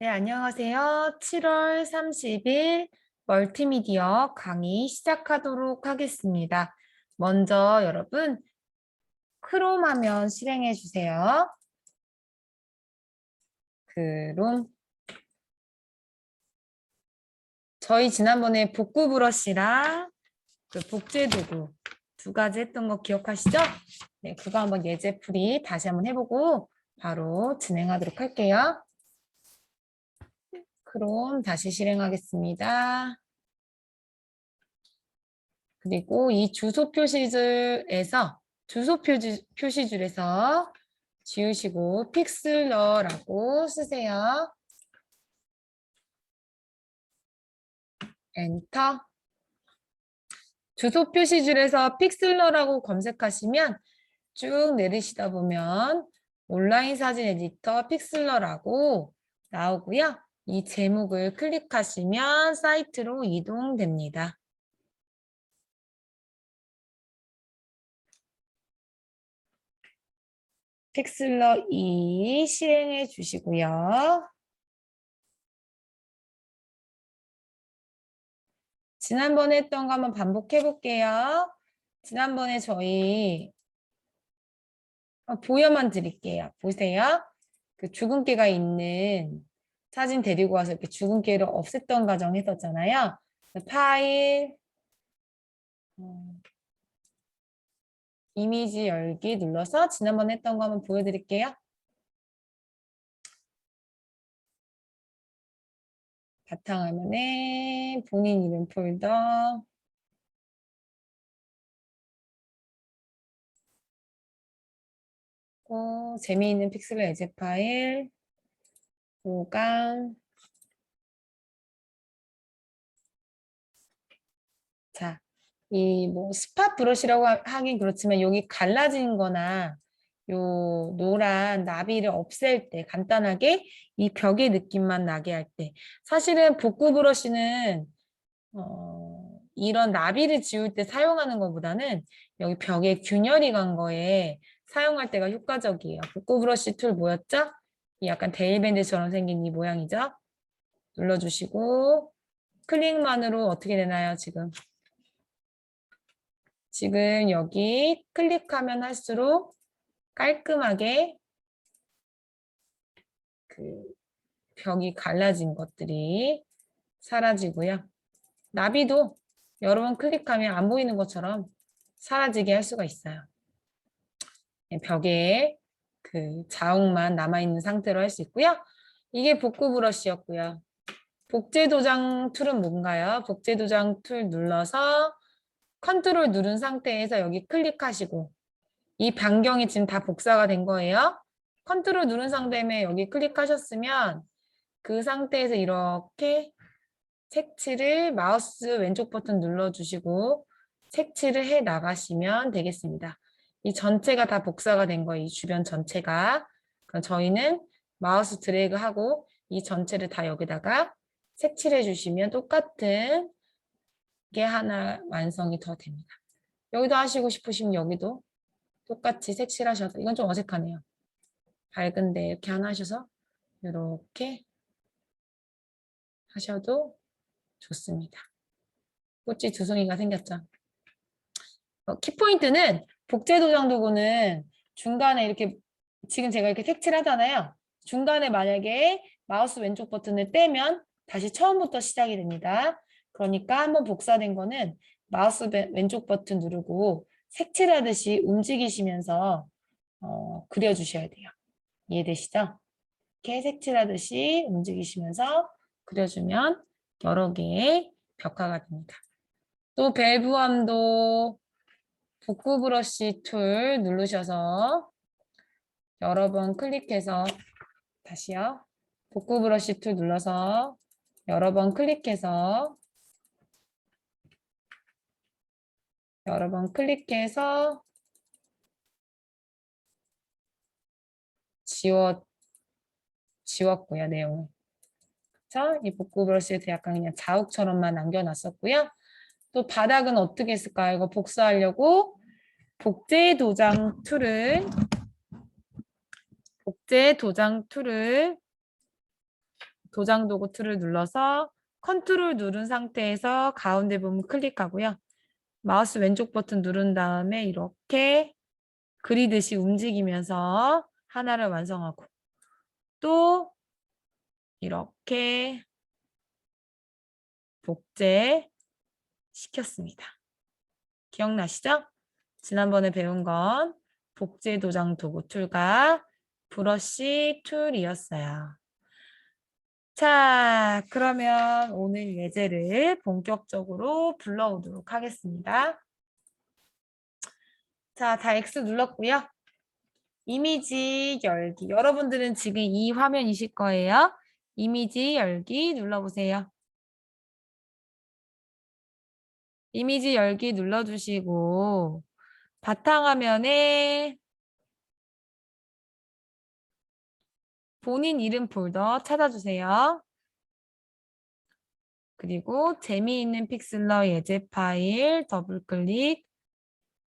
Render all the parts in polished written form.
네, 안녕하세요. 7월 30일 멀티미디어 강의 시작하도록 하겠습니다. 먼저 여러분, 크롬 화면 실행해 주세요. 크롬. 저희 지난번에 복구 브러쉬랑 그 복제 도구 두 가지 했던 거 기억하시죠? 네, 그거 한번 예제풀이 다시 한번 해보고 바로 진행하도록 할게요. 크롬 다시 실행하겠습니다. 그리고 이 주소 표시줄에서 지우시고 픽슬러라고 쓰세요. 엔터. 주소 표시줄에서 픽슬러라고 검색하시면 쭉 내리시다 보면 온라인 사진 에디터 픽슬러라고 나오고요. 이 제목을 클릭하시면 사이트로 이동됩니다. 픽슬러 2 실행해 주시고요. 지난번에 했던 거 한번 반복해 볼게요. 지난번에 저희 보여만 드릴게요. 보세요. 그 주근깨가 있는 사진 데리고 와서 이렇게 주근깨를 없앴던 과정 했었잖아요. 파일, 이미지 열기 눌러서 지난번에 했던 거 한번 보여드릴게요. 바탕화면에 본인 이름 폴더, 재미있는 픽셀 예제 파일, 보강. 자, 이 뭐 스팟 브러쉬라고 하긴 그렇지만 여기 갈라진 거나 요 노란 나비를 없앨 때 간단하게 이 벽의 느낌만 나게 할 때 사실은 복구 브러쉬는 이런 나비를 지울 때 사용하는 것보다는 여기 벽에 균열이 간 거에 사용할 때가 효과적이에요. 복구 브러쉬 툴 뭐였죠? 이 약간 데일밴드처럼 생긴 이 모양이죠? 눌러주시고 클릭만으로 어떻게 되나요, 지금? 지금 여기 클릭하면 할수록 깔끔하게 그 벽이 갈라진 것들이 사라지고요. 나비도 여러 번 클릭하면 안 보이는 것처럼 사라지게 할 수가 있어요. 벽에 그 자욱만 남아있는 상태로 할 수 있고요. 이게 복구 브러쉬였고요. 복제 도장 툴은 뭔가요? 복제 도장 툴 눌러서 컨트롤 누른 상태에서 여기 클릭하시고 이 변경이 지금 다 복사가 된 거예요. 컨트롤 누른 상태에 여기 클릭하셨으면 그 상태에서 이렇게 색칠을 마우스 왼쪽 버튼 눌러주시고 색칠을 해 나가시면 되겠습니다. 이 전체가 다 복사가 된 거예요. 이 주변 전체가. 그럼 저희는 마우스 드래그하고 이 전체를 다 여기다가 색칠해 주시면 똑같은 게 하나 완성이 더 됩니다. 여기도 하시고 싶으시면 여기도 똑같이 색칠하셔서 이건 좀 어색하네요. 밝은데 이렇게 하나 하셔서 이렇게 하셔도 좋습니다. 꽃이 두 송이가 생겼죠. 키포인트는 복제 도장 도구는 중간에 이렇게 지금 제가 이렇게 색칠하잖아요. 중간에 만약에 마우스 왼쪽 버튼을 떼면 다시 처음부터 시작이 됩니다. 그러니까 한번 복사된 거는 마우스 왼쪽 버튼 누르고 색칠하듯이 움직이시면서 그려주셔야 돼요. 이해되시죠? 이렇게 색칠하듯이 움직이시면서 그려주면 여러 개의 벽화가 됩니다. 또 벨브암도 복구 브러쉬 툴 누르셔서 여러 번 클릭해서 다시요. 복구 브러쉬 툴 눌러서 여러 번 클릭해서 지웠고요, 내용을. 그래서 이 복구 브러쉬에서 약간 그냥 자욱처럼만 남겨놨었고요. 또 바닥은 어떻게 했을까요? 이거 복사하려고 복제 도장 툴을 도장 도구 툴을 눌러서 컨트롤 누른 상태에서 가운데 부분 클릭하고요. 마우스 왼쪽 버튼 누른 다음에 이렇게 그리듯이 움직이면서 하나를 완성하고 또 이렇게 복제 시켰습니다. 기억나시죠? 지난번에 배운 건 복제 도장 도구 툴과 브러쉬 툴이었어요. 자, 그러면 오늘 예제를 본격적으로 불러오도록 하겠습니다. 자, 다 X 눌렀고요. 이미지 열기. 여러분들은 지금 이 화면이실 거예요. 이미지 열기 눌러보세요. 이미지 열기 눌러주시고 바탕화면에 본인 이름 폴더 찾아주세요. 그리고 재미있는 픽슬러 예제 파일 더블클릭,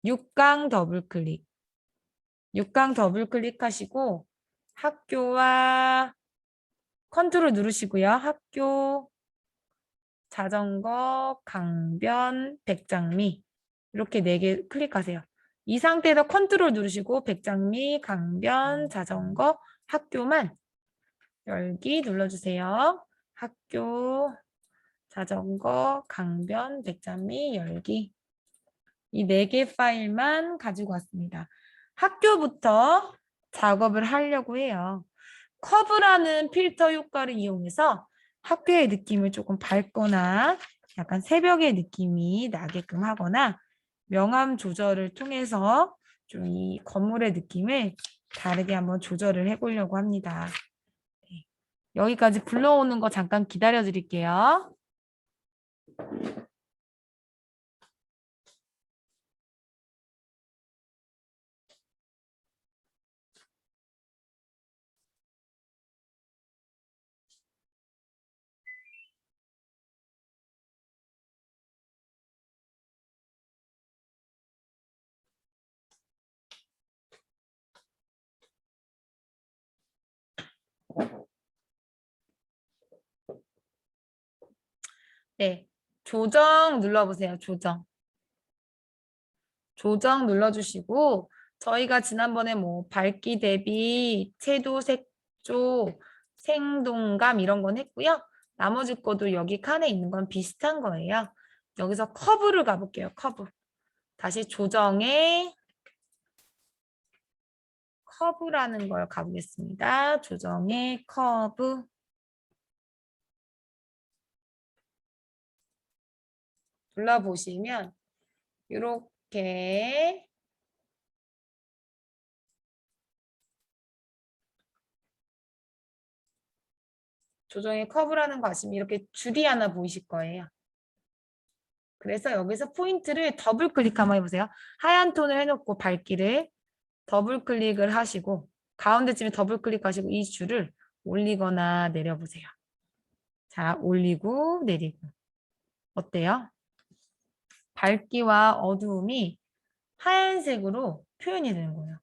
6강 더블클릭. 6강 더블클릭하시고 학교와 컨트롤 누르시고요. 학교, 자전거, 강변, 백장미 이렇게 4개 클릭하세요. 이 상태에서 컨트롤 누르시고 백장미, 강변, 자전거, 학교만 열기 눌러주세요. 학교, 자전거, 강변, 백장미, 열기 이 4개 파일만 가지고 왔습니다. 학교부터 작업을 하려고 해요. 커브라는 필터 효과를 이용해서 학교의 느낌을 조금 밝거나 약간 새벽의 느낌이 나게끔 하거나 명암 조절을 통해서 좀 이 건물의 느낌을 다르게 한번 조절을 해보려고 합니다. 네. 여기까지 불러오는 거 잠깐 기다려 드릴게요. 네, 조정 눌러보세요. 조정. 조정 눌러주시고 저희가 지난번에 뭐 밝기 대비, 채도, 색조, 생동감 이런 건 했고요. 나머지 것도 여기 칸에 있는 건 비슷한 거예요. 여기서 커브를 가볼게요. 커브. 다시 조정에 커브라는 걸 가보겠습니다. 조정에 커브. 눌러보시면 이렇게 조정에 커브라는 거 아시면 이렇게 줄이 하나 보이실 거예요. 그래서 여기서 포인트를 더블 클릭 한번 해보세요. 하얀 톤을 해놓고 밝기를 더블 클릭을 하시고 가운데쯤에 더블 클릭하시고 이 줄을 올리거나 내려보세요. 자, 올리고 내리고. 어때요? 밝기와 어두움이 하얀색으로 표현이 되는 거예요.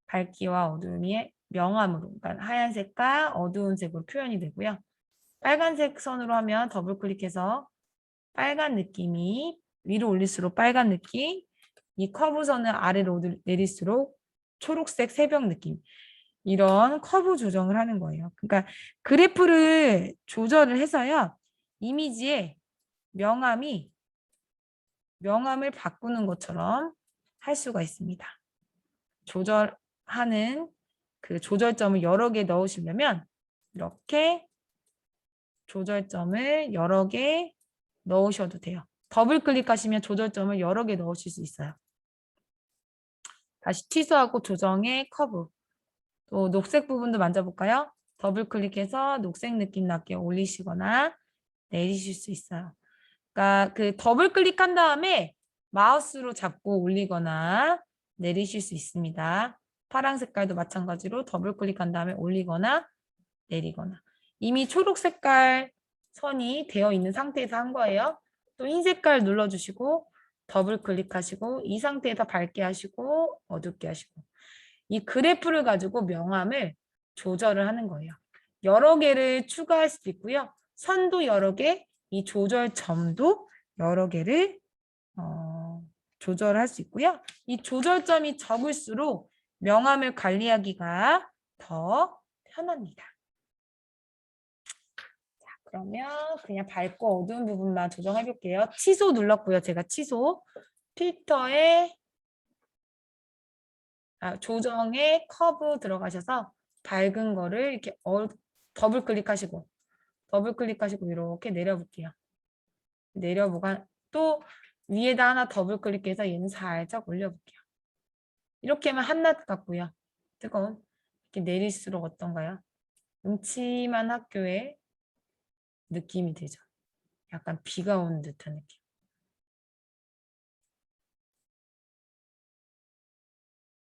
밝기와 어두움이 명암으로, 그러니까 하얀색과 어두운 색으로 표현이 되고요. 빨간색 선으로 하면 더블 클릭해서 빨간 느낌이 위로 올릴수록 빨간 느낌, 이 커브선을 아래로 내릴수록 초록색 새벽 느낌. 이런 커브 조정을 하는 거예요. 그러니까 그래프를 조절을 해서요. 이미지에 명암을 바꾸는 것처럼 할 수가 있습니다. 조절하는 그 조절점을 여러 개 넣으시려면 이렇게 조절점을 여러 개 넣으셔도 돼요. 더블 클릭하시면 조절점을 여러 개 넣으실 수 있어요. 다시 취소하고 조정의 커브. 또 녹색 부분도 만져볼까요? 더블 클릭해서 녹색 느낌 나게 올리시거나 내리실 수 있어요. 그러니까 그 더블 클릭한 다음에 마우스로 잡고 올리거나 내리실 수 있습니다. 파란 색깔도 마찬가지로 더블 클릭한 다음에 올리거나 내리거나. 이미 초록 색깔 선이 되어 있는 상태에서 한 거예요. 또 흰 색깔 눌러주시고 더블 클릭하시고 이 상태에서 밝게 하시고 어둡게 하시고 이 그래프를 가지고 명암을 조절을 하는 거예요. 여러 개를 추가할 수도 있고요. 선도 여러 개, 이 조절점도 여러 개를 조절할 수 있고요. 이 조절점이 적을수록 명암을 관리하기가 더 편합니다. 자, 그러면 그냥 밝고 어두운 부분만 조정해 볼게요. 취소 눌렀고요. 제가 취소. 필터에 조정에 커브 들어가셔서 밝은 거를 이렇게 더블 클릭하시고 이렇게 내려볼게요. 내려보고 또 위에다 하나 더블 클릭해서 얘는 살짝 올려볼게요. 이렇게 하면 한낮 같고요. 뜨거운 이렇게 내릴수록 어떤가요? 음침한 학교의 느낌이 되죠. 약간 비가 오는 듯한 느낌.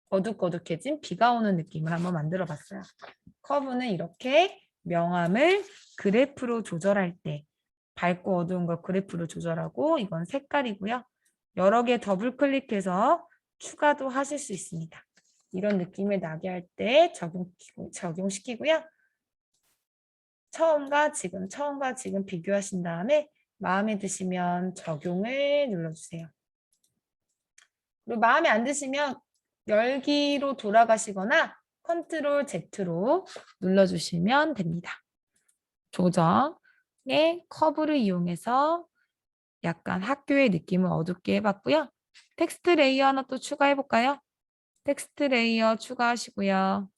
어둑어둑해진 비가 오는 느낌을 한번 만들어 봤어요. 커브는 이렇게 명암을 그래프로 조절할 때 밝고 어두운 걸 그래프로 조절하고 이건 색깔이고요. 여러 개 더블 클릭해서 추가도 하실 수 있습니다. 이런 느낌을 나게 할 때 적용시키고요. 처음과 지금 비교하신 다음에 마음에 드시면 적용을 눌러주세요. 그리고 마음에 안 드시면 열기로 돌아가시거나 컨트롤 Z로 눌러주시면 됩니다. 조정의 커브를 이용해서 약간 학교의 느낌을 어둡게 해봤고요. 텍스트 레이어 하나 또 추가해볼까요? 텍스트 레이어 추가하시고요.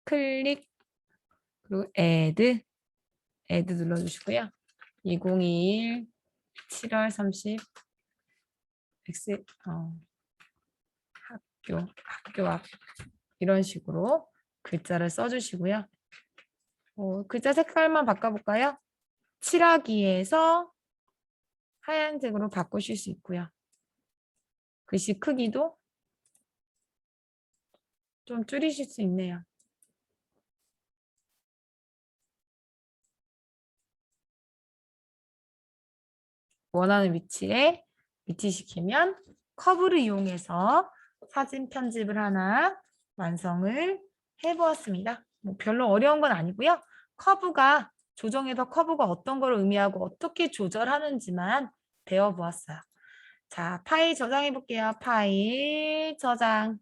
클릭, 그리고 add 눌러주시고요. 2021 7월 30 학교 앞 이런 식으로 글자를 써주시고요. 글자 색깔만 바꿔볼까요? 칠하기에서 하얀색으로 바꾸실 수 있고요. 글씨 크기도 좀 줄이실 수 있네요. 원하는 위치에 위치시키면 커브를 이용해서 사진 편집을 하나 완성을 해보았습니다. 뭐 별로 어려운 건 아니고요. 조정해서 커브가 어떤 걸 의미하고 어떻게 조절하는지만 배워보았어요. 자, 파일 저장해 볼게요. 파일 저장.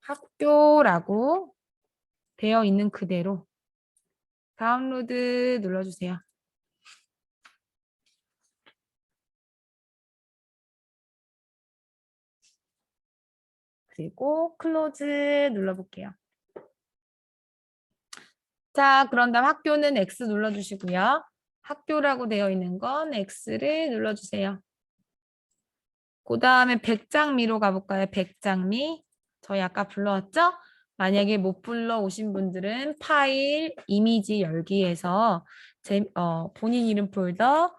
학교라고 되어 있는 그대로 다운로드 눌러주세요. 그리고 클로즈 눌러볼게요. 자, 그런 다음 학교는 X 눌러주시고요. 학교라고 되어 있는 건 X를 눌러주세요. 그 다음에 백장미로 가볼까요? 백장미. 저희 아까 불러왔죠? 만약에 못 불러오신 분들은 파일, 이미지 열기에서 본인 이름 폴더,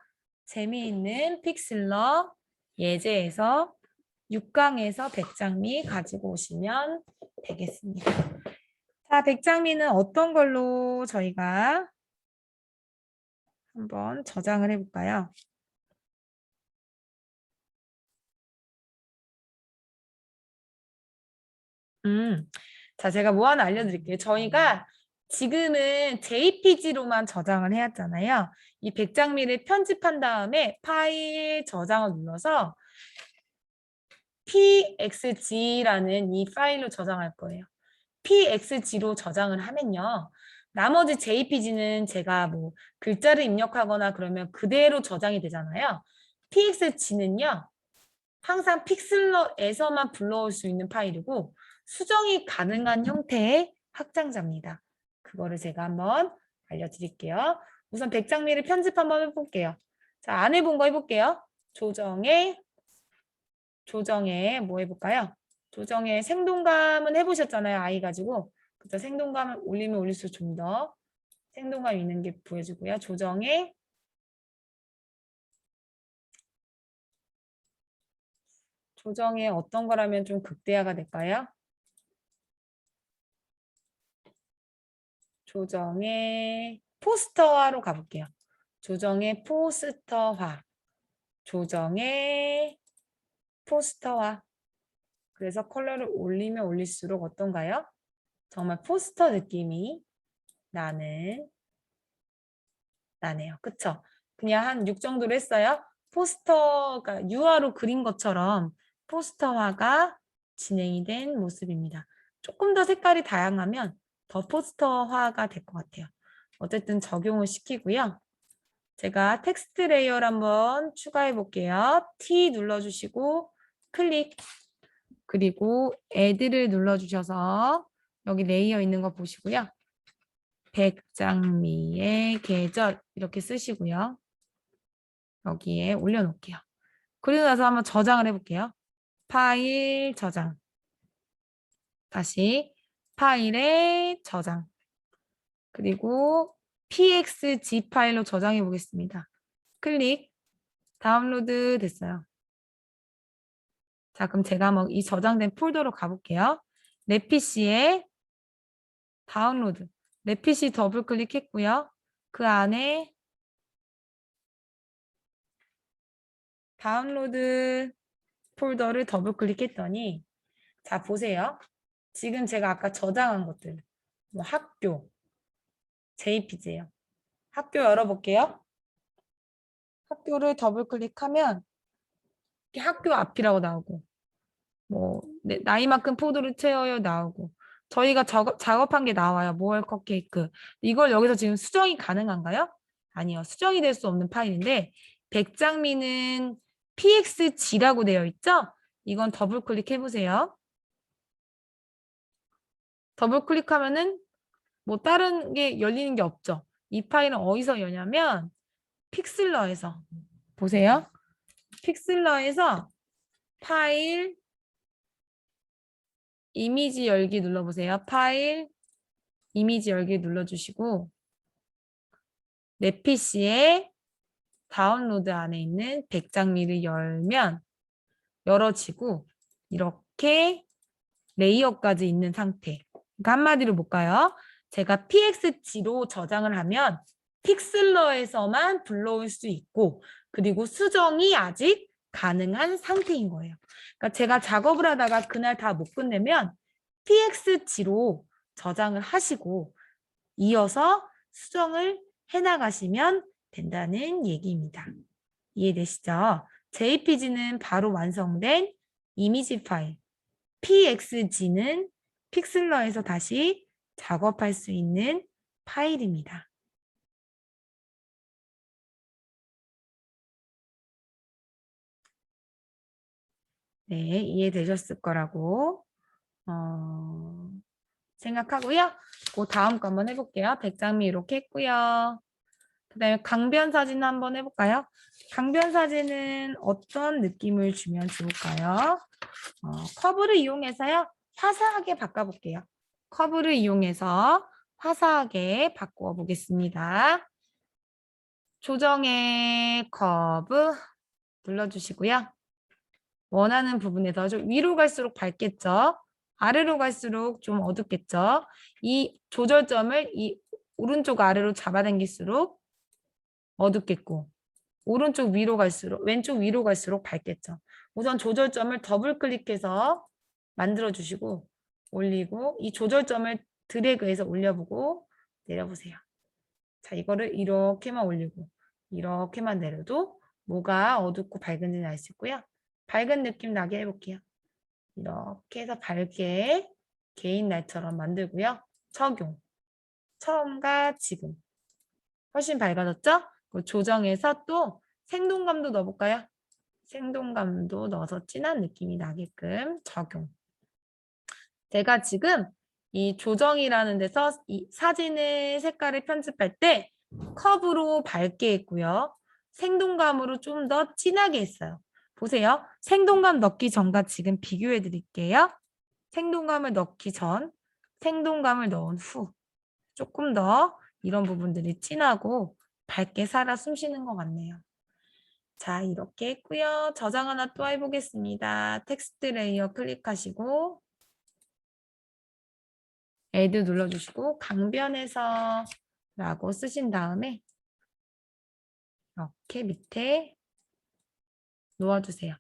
재미있는 픽슬러, 예제에서 6강에서 백장미 가지고 오시면 되겠습니다. 자, 백장미는 어떤 걸로 저희가 한번 저장을 해볼까요? 자, 제가 뭐 하나 알려드릴게요. 저희가 지금은 JPG로만 저장을 해왔잖아요. 이 백장미를 편집한 다음에 파일 저장을 눌러서 pxg라는 이 파일로 저장할 거예요. pxg로 저장을 하면요. 나머지 JPG는 제가 뭐 글자를 입력하거나 그러면 그대로 저장이 되잖아요. pxg는요. 항상 픽슬러에서만 불러올 수 있는 파일이고 수정이 가능한 형태의 확장자입니다. 그거를 제가 한번 알려드릴게요. 우선 백장미를 편집 한번 해볼게요. 자, 안 해본 거 해볼게요. 조정에 뭐 해볼까요? 조정에 생동감은 해보셨잖아요. 아이 가지고. 그쵸? 생동감을 올리면 올릴수록 좀 더 생동감 있는 게 보여주고요. 조정에 어떤 거라면 좀 극대화가 될까요? 조정의 포스터화로 가볼게요. 조정의 포스터화. 조정의 포스터화. 그래서 컬러를 올리면 올릴수록 어떤가요? 정말 포스터 느낌이 나네요. 그쵸? 그냥 한 6 정도로 했어요. 포스터가 유화로 그린 것처럼 포스터화가 진행이 된 모습입니다. 조금 더 색깔이 다양하면 더 포스터화가 될 것 같아요. 어쨌든 적용을 시키고요. 제가 텍스트 레이어를 한번 추가해 볼게요. T 눌러주시고 클릭, 그리고 Add를 눌러주셔서 여기 레이어 있는 거 보시고요. 백장미의 계절 이렇게 쓰시고요. 여기에 올려놓을게요. 그리고 나서 한번 저장을 해볼게요. 파일 저장. 다시 파일에 저장. 그리고 pxg 파일로 저장해 보겠습니다. 클릭. 다운로드 됐어요. 자, 그럼 제가 한번 이 저장된 폴더로 가볼게요. 내 PC에 다운로드. 내 PC 더블 클릭했고요. 그 안에 다운로드 폴더를 더블 클릭했더니 자, 보세요. 지금 제가 아까 저장한 것들. 뭐 학교, JPG예요. 학교 열어볼게요. 학교를 더블 클릭하면 이렇게 학교 앞이라고 나오고 뭐 나이만큼 포도를 채워요 나오고 저희가 작업한 게 나와요. 모월 컵케이크. 이걸 여기서 지금 수정이 가능한가요? 아니요. 수정이 될 수 없는 파일인데 백장미는 pxg라고 되어 있죠? 이건 더블 클릭해 보세요. 더블 클릭하면은 뭐 다른 게 열리는 게 없죠. 이 파일은 어디서 여냐면 픽슬러에서 보세요. 픽슬러에서 파일 이미지 열기 눌러보세요. 파일 이미지 열기 눌러주시고 내 PC에 다운로드 안에 있는 백장미를 열면 열어지고 이렇게 레이어까지 있는 상태. 그러니까 한마디로 볼까요? 제가 pxg로 저장을 하면 픽슬러에서만 불러올 수 있고 그리고 수정이 아직 가능한 상태인 거예요. 그러니까 제가 작업을 하다가 그날 다 못 끝내면 pxg로 저장을 하시고 이어서 수정을 해나가시면 된다는 얘기입니다. 이해되시죠? JPG는 바로 완성된 이미지 파일, PXG는 픽슬러에서 다시 작업할 수 있는 파일입니다. 네, 이해되셨을 거라고 생각하고요. 그 다음 거 한번 해볼게요. 백장미 이렇게 했고요. 그 다음에 강변 사진 한번 해볼까요? 강변 사진은 어떤 느낌을 주면 좋을까요? 커브를 이용해서요. 화사하게 바꿔볼게요. 커브를 이용해서 화사하게 바꾸어 보겠습니다. 조정의 커브 눌러주시고요. 원하는 부분에서 좀 위로 갈수록 밝겠죠? 아래로 갈수록 좀 어둡겠죠? 이 조절점을 이 오른쪽 아래로 잡아당길수록 어둡겠고 오른쪽 위로 갈수록 왼쪽 위로 갈수록 밝겠죠. 우선 조절점을 더블 클릭해서 만들어 주시고 올리고 이 조절점을 드래그해서 올려보고 내려보세요. 자, 이거를 이렇게만 올리고 이렇게만 내려도 뭐가 어둡고 밝은지는 알 수 있고요. 밝은 느낌 나게 해볼게요. 이렇게 해서 밝게 개인 날처럼 만들고요. 적용. 처음과 지금. 훨씬 밝아졌죠? 조정해서 또 생동감도 넣어볼까요? 생동감도 넣어서 진한 느낌이 나게끔 적용. 제가 지금 이 조정이라는 데서 이 사진의 색깔을 편집할 때 컵으로 밝게 했고요. 생동감으로 좀 더 진하게 했어요. 보세요. 생동감 넣기 전과 지금 비교해 드릴게요. 생동감을 넣기 전, 생동감을 넣은 후. 조금 더 이런 부분들이 진하고 밝게 살아 숨쉬는 것 같네요. 자, 이렇게 했고요. 저장 하나 또 해보겠습니다. 텍스트 레이어 클릭하시고 Add 눌러주시고 강변에서 라고 쓰신 다음에 이렇게 밑에 놓아주세요.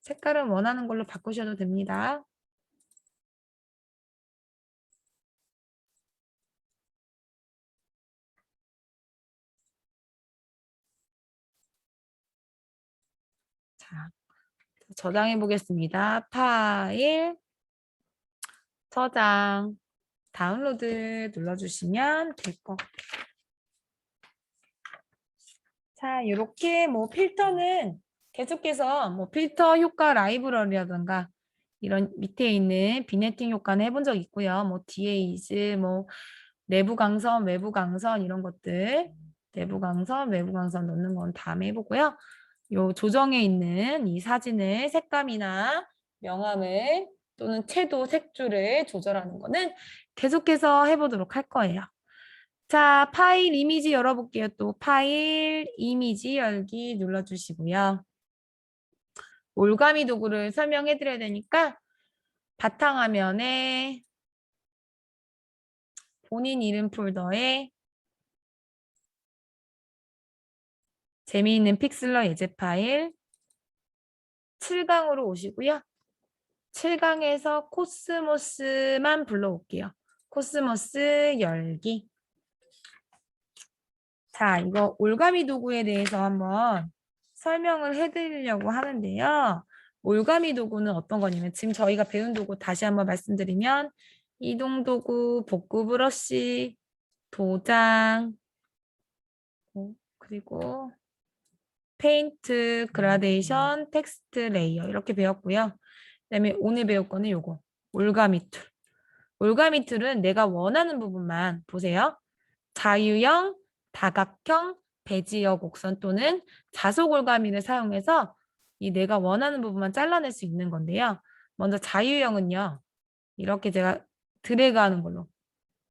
색깔은 원하는 걸로 바꾸셔도 됩니다. 자, 저장해 보겠습니다. 파일, 저장, 다운로드 눌러주시면 될 것 같아요. 자, 이렇게 뭐 필터는 계속해서 뭐 필터 효과 라이브러리라든가 이런 밑에 있는 비네팅 효과는 해본 적 있고요. 뭐 DAIS, 뭐 내부 강선, 외부 강선 이런 것들 내부 강선, 외부 강선 넣는 건 다음에 해보고요. 요 조정에 있는 이 사진을 색감이나 명암을 또는 채도, 색조를 조절하는 거는 계속해서 해보도록 할 거예요. 자, 파일 이미지 열어볼게요. 또 파일 이미지 열기 눌러주시고요. 올가미 도구를 설명해 드려야 되니까 바탕화면에 본인 이름 폴더에 재미있는 픽슬러 예제 파일 7강으로 오시고요. 7강에서 코스모스만 불러올게요. 코스모스 열기. 자, 이거 올가미 도구에 대해서 한번 설명을 해드리려고 하는데요. 올가미 도구는 어떤 거냐면 지금 저희가 배운 도구 다시 한번 말씀드리면 이동 도구, 복구 브러쉬, 도장, 그리고 페인트, 그라데이션, 텍스트 레이어 이렇게 배웠고요. 그다음에 오늘 배울 거는 요거 올가미 툴. 올가미 툴은 내가 원하는 부분만 보세요. 자유형, 다각형, 베지어 곡선 또는 자속 올가미를 사용해서 이 내가 원하는 부분만 잘라낼 수 있는 건데요. 먼저 자유형은요. 이렇게 제가 드래그하는 걸로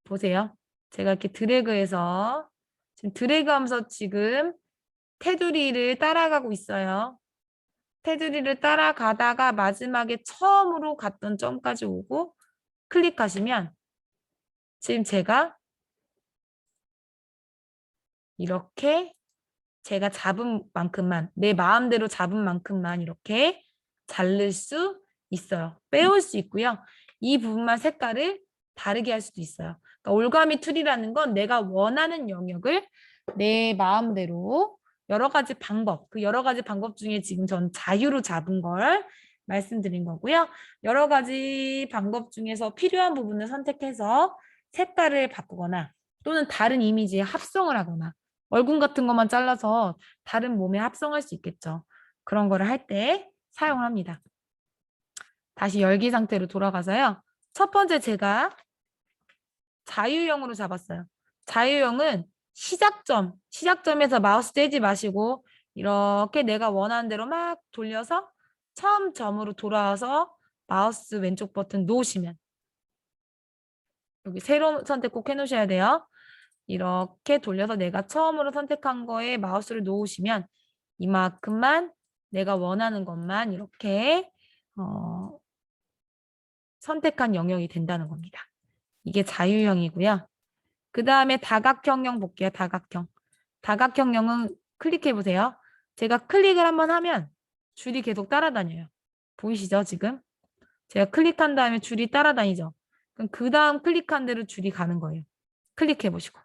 보세요. 제가 이렇게 드래그해서 지금 드래그하면서 지금 테두리를 따라가고 있어요. 테두리를 따라가다가 마지막에 처음으로 갔던 점까지 오고 클릭하시면 지금 제가 이렇게 제가 잡은 만큼만 내 마음대로 잡은 만큼만 이렇게 자를 수 있어요. 빼올 수 있고요. 이 부분만 색깔을 다르게 할 수도 있어요. 그러니까 올가미 툴이라는 건 내가 원하는 영역을 내 마음대로 여러 가지 방법, 그 여러 가지 방법 중에 지금 전 자유로 잡은 걸 말씀드린 거고요. 여러 가지 방법 중에서 필요한 부분을 선택해서 색깔을 바꾸거나 또는 다른 이미지에 합성을 하거나 얼굴 같은 것만 잘라서 다른 몸에 합성할 수 있겠죠. 그런 거를 할 때 사용을 합니다. 다시 열기 상태로 돌아가서요. 첫 번째 제가 자유형으로 잡았어요. 자유형은 시작점에서 마우스 떼지 마시고 이렇게 내가 원하는 대로 막 돌려서 처음 점으로 돌아와서 마우스 왼쪽 버튼 놓으시면 여기 새로운 선택 꼭 해놓으셔야 돼요. 이렇게 돌려서 내가 처음으로 선택한 거에 마우스를 놓으시면 이만큼만 내가 원하는 것만 이렇게 선택한 영역이 된다는 겁니다. 이게 자유형이고요. 그 다음에 다각형형 볼게요. 다각형. 다각형형은 클릭해 보세요. 제가 클릭을 한번 하면 줄이 계속 따라다녀요. 보이시죠 지금? 제가 클릭한 다음에 줄이 따라다니죠. 그럼 그 다음 클릭한 대로 줄이 가는 거예요. 클릭해 보시고.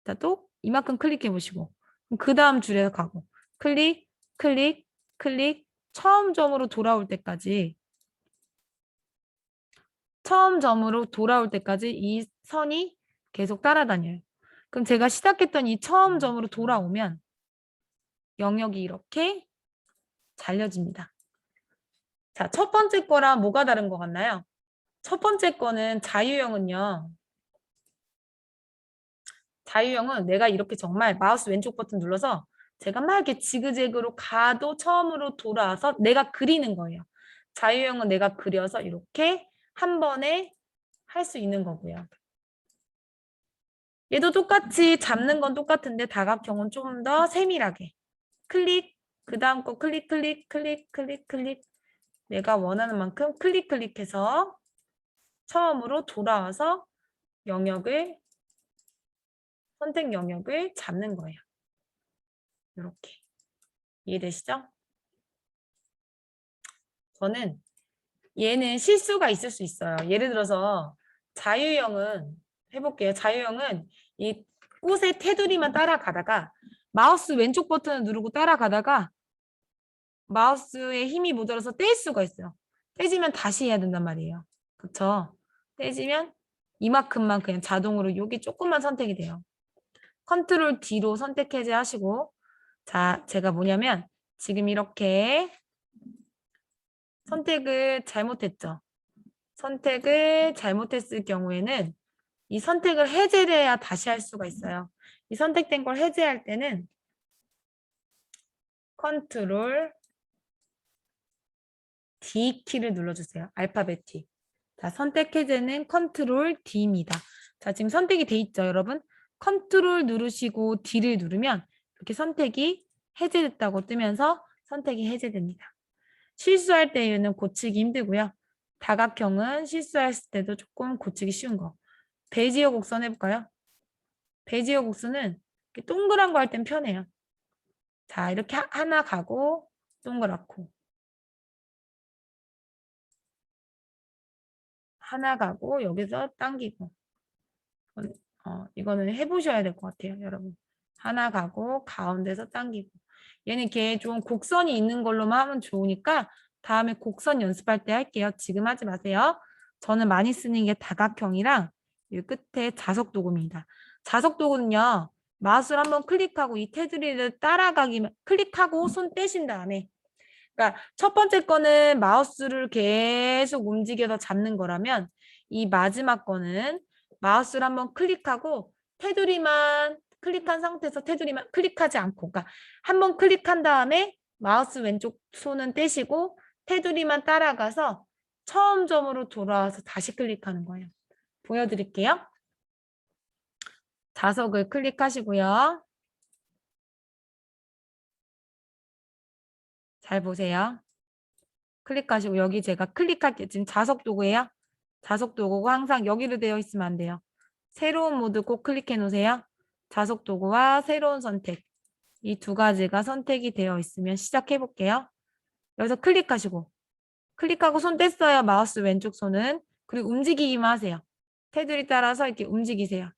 자, 또 이만큼 클릭해 보시고. 그 다음 줄에서 가고. 클릭, 클릭, 클릭. 처음 점으로 돌아올 때까지 이 선이 계속 따라다녀요. 그럼 제가 시작했던 이 처음 점으로 돌아오면 영역이 이렇게 잘려집니다. 자, 첫 번째 거랑 뭐가 다른 것 같나요? 첫 번째 거는 자유형은요. 자유형은 내가 이렇게 정말 마우스 왼쪽 버튼 눌러서 제가 막 이렇게 지그재그로 가도 처음으로 돌아와서 내가 그리는 거예요. 자유형은 내가 그려서 이렇게 한 번에 할 수 있는 거고요. 얘도 똑같이 잡는 건 똑같은데 다각형은 좀 더 세밀하게 클릭, 그 다음 거 클릭, 클릭, 클릭, 클릭, 클릭 내가 원하는 만큼 클릭, 클릭해서 처음으로 돌아와서 선택 영역을 잡는 거예요. 이렇게 이해되시죠? 저는 얘는 실수가 있을 수 있어요. 예를 들어서 자유형은 해볼게요. 자유형은 이 꽃의 테두리만 따라가다가 마우스 왼쪽 버튼을 누르고 따라가다가 마우스에 힘이 모자라서 뗄 수가 있어요. 떼지면 다시 해야 된단 말이에요. 그쵸? 떼지면 이만큼만 그냥 자동으로 여기 조금만 선택이 돼요. 컨트롤 D로 선택 해제하시고, 자, 제가 뭐냐면 지금 이렇게 선택을 잘못했죠. 선택을 잘못했을 경우에는 이 선택을 해제를 해야 다시 할 수가 있어요. 이 선택된 걸 해제할 때는 컨트롤 D 키를 눌러주세요. 알파벳 T. 자, 선택 해제는 컨트롤 D입니다. 자, 지금 선택이 돼 있죠, 여러분? 컨트롤 누르시고 D를 누르면 이렇게 선택이 해제됐다고 뜨면서 선택이 해제됩니다. 실수할 때에는 고치기 힘들고요. 다각형은 실수했을 때도 조금 고치기 쉬운 거. 베지어 곡선 해볼까요? 베지어 곡선은 이렇게 동그란 거 할 땐 편해요. 자, 이렇게 하나 가고 동그랗고 하나 가고 여기서 당기고 이거는 해보셔야 될 것 같아요, 여러분. 하나 가고 가운데서 당기고 얘는 이렇게 좀 곡선이 있는 걸로만 하면 좋으니까 다음에 곡선 연습할 때 할게요. 지금 하지 마세요. 저는 많이 쓰는 게 다각형이랑 이 끝에 자석도구입니다. 자석도구는요. 마우스를 한번 클릭하고 이 테두리를 따라가기만 클릭하고 손 떼신 다음에 그러니까 첫 번째 거는 마우스를 계속 움직여서 잡는 거라면 이 마지막 거는 마우스를 한번 클릭하고 테두리만 클릭한 상태에서 테두리만 클릭하지 않고 그러니까 한번 클릭한 다음에 마우스 왼쪽 손은 떼시고 테두리만 따라가서 처음 점으로 돌아와서 다시 클릭하는 거예요. 보여드릴게요. 자석을 클릭하시고요. 잘 보세요. 클릭하시고 여기 제가 클릭할게요. 지금 자석 도구예요. 자석 도구고 항상 여기로 되어 있으면 안 돼요. 새로운 모드 꼭 클릭해 놓으세요. 자석 도구와 새로운 선택. 이 두 가지가 선택이 되어 있으면 시작해 볼게요. 여기서 클릭하시고 클릭하고 손 뗐어요. 마우스 왼쪽 손은. 그리고 움직이기만 하세요. 테두리 따라서 이렇게 움직이세요.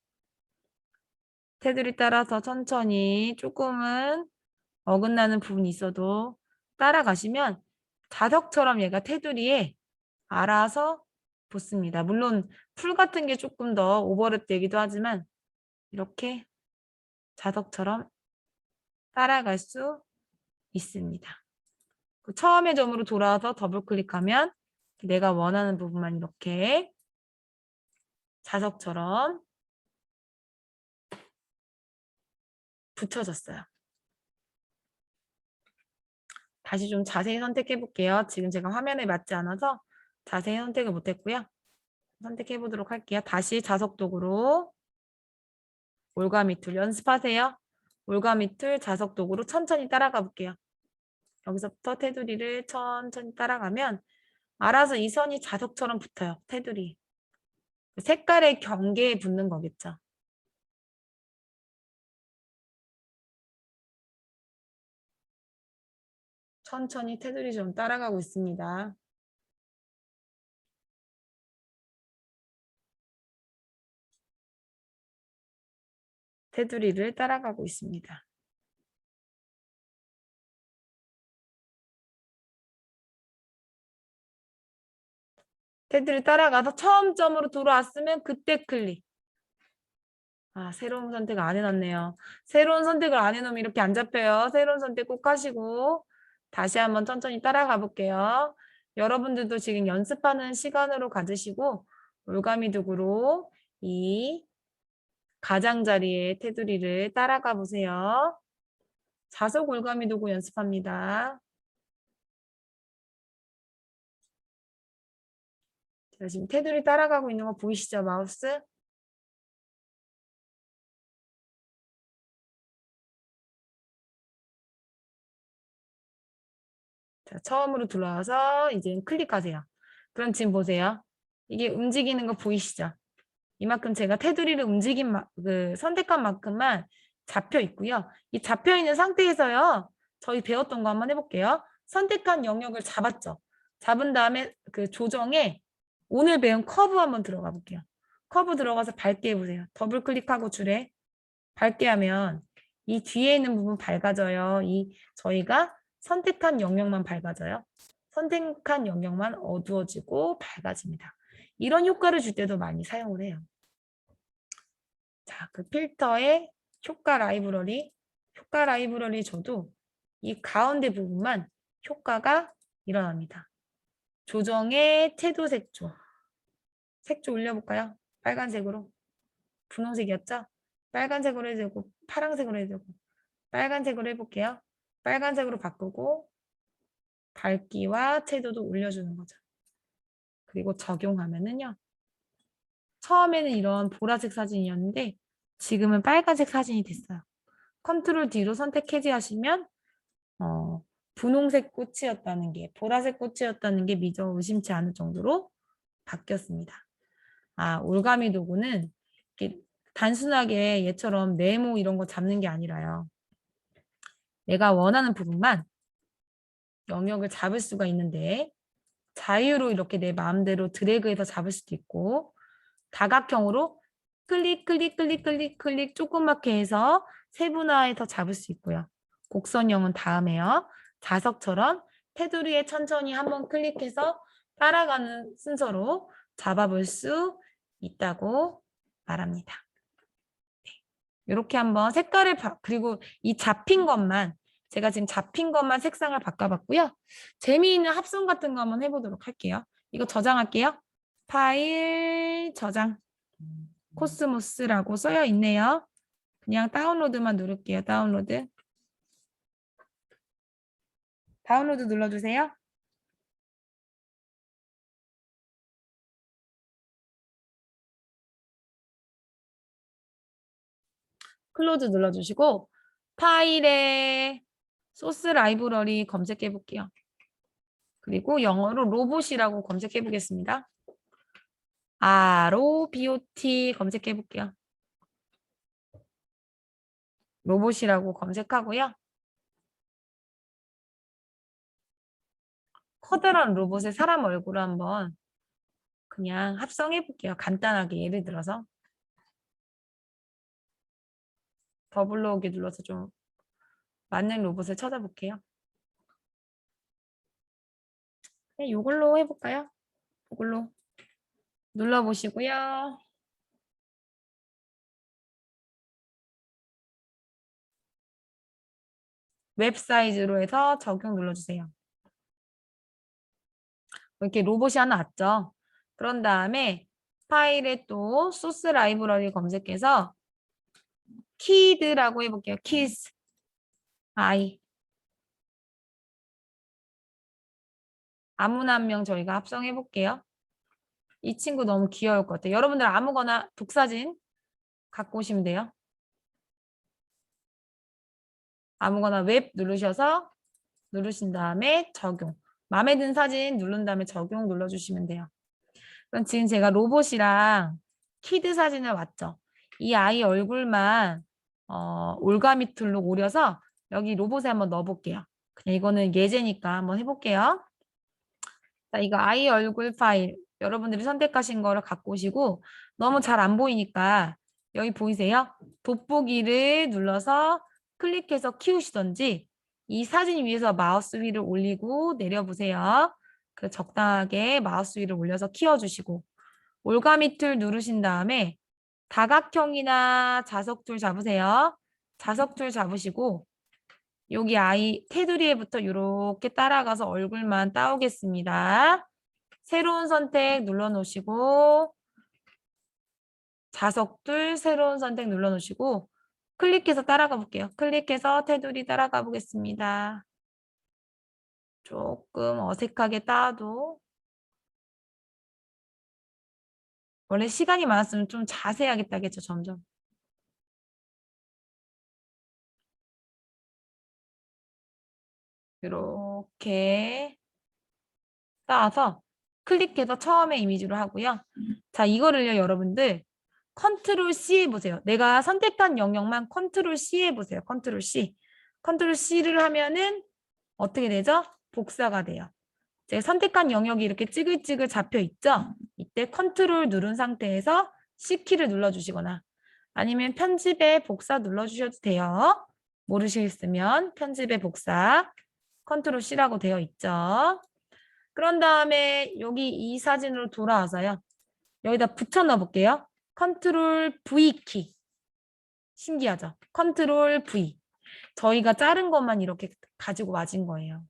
테두리 따라서 천천히 조금은 어긋나는 부분이 있어도 따라가시면 자석처럼 얘가 테두리에 알아서 붙습니다. 물론 풀 같은 게 조금 더 오버랩 되기도 하지만 이렇게 자석처럼 따라갈 수 있습니다. 처음의 점으로 돌아와서 더블 클릭하면 내가 원하는 부분만 이렇게 자석처럼 붙여졌어요. 다시 좀 자세히 선택해 볼게요. 지금 제가 화면에 맞지 않아서 자세히 선택을 못했고요. 선택해 보도록 할게요. 다시 자석 도구로 올가미 툴 연습하세요. 올가미 툴 자석 도구로 천천히 따라가 볼게요. 여기서부터 테두리를 천천히 따라가면 알아서 이 선이 자석처럼 붙어요. 테두리. 색깔의 경계에 붙는 거겠죠. 천천히 테두리 좀 따라가고 있습니다. 테두리를 따라가고 있습니다. 테두리 따라가서 처음 점으로 돌아왔으면 그때 클릭. 아, 새로운 선택 안 해놨네요. 새로운 선택을 안 해놓으면 이렇게 안 잡혀요. 새로운 선택 꼭 하시고 다시 한번 천천히 따라가 볼게요. 여러분들도 지금 연습하는 시간으로 가지시고 올가미 도구로 이 가장자리의 테두리를 따라가 보세요. 자석 올가미 도구 연습합니다. 자, 지금 테두리 따라가고 있는 거 보이시죠, 마우스? 자, 처음으로 들어와서 이제 클릭하세요. 그럼 지금 보세요. 이게 움직이는 거 보이시죠? 이만큼 제가 테두리를 선택한 만큼만 잡혀 있고요. 이 잡혀 있는 상태에서요. 저희 배웠던 거 한번 해볼게요. 선택한 영역을 잡았죠. 잡은 다음에 그 조정에 오늘 배운 커브 한번 들어가 볼게요. 커브 들어가서 밝게 해보세요. 더블 클릭하고 줄에 밝게 하면 이 뒤에 있는 부분 밝아져요. 이 저희가 선택한 영역만 밝아져요. 선택한 영역만 어두워지고 밝아집니다. 이런 효과를 줄 때도 많이 사용을 해요. 자, 그 필터의 효과 라이브러리 줘도 이 가운데 부분만 효과가 일어납니다. 조정의 태도 색조. 색조 올려볼까요? 빨간색으로. 분홍색이었죠? 빨간색으로 해도 되고 파란색으로 해도 되고 빨간색으로 해볼게요. 빨간색으로 바꾸고 밝기와 채도도 올려주는 거죠. 그리고 적용하면은요. 처음에는 이런 보라색 사진이었는데 지금은 빨간색 사진이 됐어요. 컨트롤 D로 선택 해제하시면 분홍색 꽃이었다는 게 보라색 꽃이었다는 게 미처 의심치 않을 정도로 바뀌었습니다. 아, 올가미 도구는 이렇게 단순하게 얘처럼 네모 이런 거 잡는 게 아니라요. 내가 원하는 부분만 영역을 잡을 수가 있는데 자유로 이렇게 내 마음대로 드래그해서 잡을 수도 있고 다각형으로 클릭 클릭 클릭 클릭 클릭 조그맣게 해서 세분화해서 잡을 수 있고요. 곡선형은 다음에요. 자석처럼 테두리에 천천히 한번 클릭해서 따라가는 순서로 잡아볼 수 있다고 말합니다. 이렇게 한번 색깔을 그리고 이 잡힌 것만 제가 지금 잡힌 것만 색상을 바꿔봤고요. 재미있는 합성 같은 거 한번 해보도록 할게요. 이거 저장할게요. 파일 저장 코스모스라고 써여 있네요. 그냥 다운로드만 누를게요. 다운로드 눌러주세요. 클로즈 눌러주시고 파일에 소스 라이브러리 검색해 볼게요. 그리고 영어로 로봇이라고 검색해 보겠습니다. ROBOT 검색해 볼게요. 로봇이라고 검색하고요. 커다란 로봇의 사람 얼굴을 한번 그냥 합성해 볼게요. 간단하게 예를 들어서 더블로우기 눌러서 좀 맞는 로봇을 찾아볼게요. 네, 이걸로 해볼까요? 이걸로 눌러보시고요. 웹 사이즈로 해서 적용 눌러주세요. 이렇게 로봇이 하나 왔죠. 그런 다음에 파일에 또 소스 라이브러리 검색해서 키드라고 해볼게요. 키스 아이 아무나 한 명 저희가 합성해 볼게요. 이 친구 너무 귀여울 것 같아요. 여러분들 아무거나 독사진 갖고 오시면 돼요. 아무거나 웹 누르신 다음에 적용. 마음에 든 사진 누른 다음에 적용 눌러주시면 돼요. 그럼 지금 제가 로봇이랑 키드 사진을 왔죠. 이 아이 얼굴만 올가미 툴로 오려서 여기 로봇에 한번 넣어볼게요. 그냥 이거는 예제니까 한번 해볼게요. 자, 이거 아이 얼굴 파일 여러분들이 선택하신 거를 갖고 오시고 너무 잘 안 보이니까 여기 보이세요? 돋보기를 눌러서 클릭해서 키우시던지 이 사진 위에서 마우스 위를 올리고 내려보세요. 그 적당하게 마우스 위를 올려서 키워주시고 올가미 툴 누르신 다음에 다각형이나 자석 툴 잡으세요. 자석 툴 잡으시고 여기 아이 테두리에부터 이렇게 따라가서 얼굴만 따오겠습니다. 새로운 선택 눌러놓으시고 자석 툴 새로운 선택 눌러놓으시고 클릭해서 따라가 볼게요. 클릭해서 테두리 따라가 보겠습니다. 조금 어색하게 따도 원래 시간이 많았으면 좀 자세하게 따겠죠, 점점. 이렇게 따서 클릭해서 처음에 이미지로 하고요. 자, 이거를요, 여러분들 컨트롤 C 해보세요. 내가 선택한 영역만 컨트롤 C 해보세요. 컨트롤 C. 컨트롤 C를 하면은 어떻게 되죠? 복사가 돼요. 제가 선택한 영역이 이렇게 찌글찌글 잡혀 있죠? 이때 컨트롤 누른 상태에서 C키를 눌러주시거나 아니면 편집에 복사 눌러주셔도 돼요. 모르시겠으면 편집에 복사 컨트롤 C라고 되어 있죠. 그런 다음에 여기 이 사진으로 돌아와서요. 여기다 붙여 넣어 볼게요. 컨트롤 V 키. 신기하죠? 컨트롤 V. 저희가 자른 것만 이렇게 가지고 와진 거예요.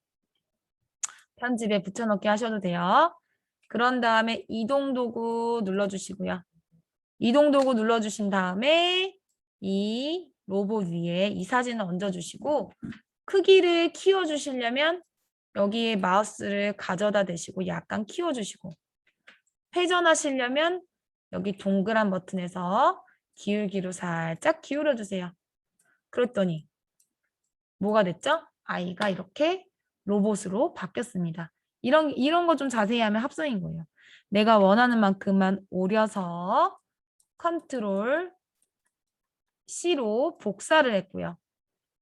편집에 붙여넣기 하셔도 돼요. 그런 다음에 이동 도구 눌러주시고요. 이동 도구 눌러주신 다음에 이 로봇 위에 이 사진을 얹어주시고 크기를 키워주시려면 여기에 마우스를 가져다 대시고 약간 키워주시고 회전하시려면 여기 동그란 버튼에서 기울기로 살짝 기울여주세요. 그랬더니 뭐가 됐죠? 아이가 이렇게 로봇으로 바뀌었습니다. 이런 거 좀 자세히 하면 합성인 거예요. 내가 원하는 만큼만 오려서 컨트롤 C로 복사를 했고요.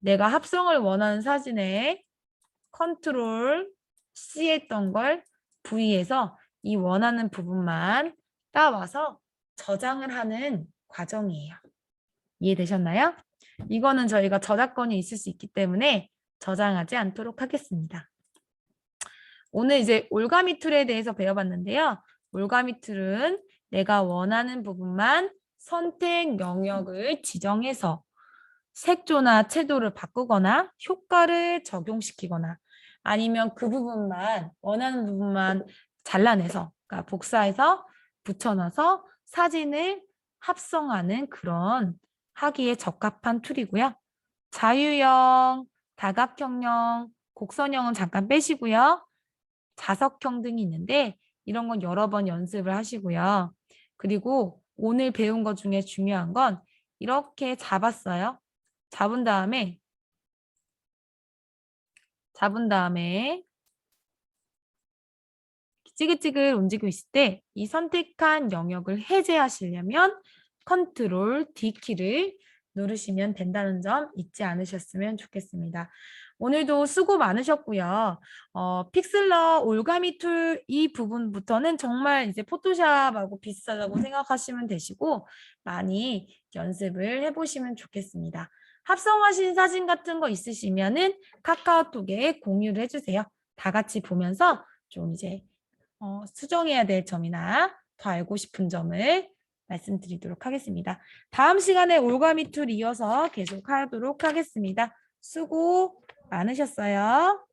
내가 합성을 원하는 사진에 컨트롤 C 했던 걸 V에서 이 원하는 부분만 따와서 저장을 하는 과정이에요. 이해되셨나요? 이거는 저희가 저작권이 있을 수 있기 때문에 저장하지 않도록 하겠습니다. 오늘 이제 올가미 툴에 대해서 배워봤는데요. 올가미 툴은 내가 원하는 부분만 선택 영역을 지정해서 색조나 채도를 바꾸거나 효과를 적용시키거나 아니면 그 부분만 원하는 부분만 잘라내서 그러니까 복사해서 붙여넣어서 사진을 합성하는 그런 하기에 적합한 툴이고요. 자유형, 다각형형, 곡선형은 잠깐 빼시고요. 자석형 등이 있는데 이런 건 여러 번 연습을 하시고요. 그리고 오늘 배운 것 중에 중요한 건 이렇게 잡았어요. 잡은 다음에 찌글찌글 움직이고 있을 때 이 선택한 영역을 해제하시려면 컨트롤 D 키를 누르시면 된다는 점 잊지 않으셨으면 좋겠습니다. 오늘도 수고 많으셨고요. 픽슬러 올가미 툴 이 부분부터는 정말 이제 포토샵하고 비슷하다고 생각하시면 되시고 많이 연습을 해보시면 좋겠습니다. 합성하신 사진 같은 거 있으시면은 카카오톡에 공유를 해주세요. 다 같이 보면서 좀 이제 수정해야 될 점이나 더 알고 싶은 점을 말씀드리도록 하겠습니다. 다음 시간에 올가미 툴 이어서 계속 하도록 하겠습니다. 수고 많으셨어요.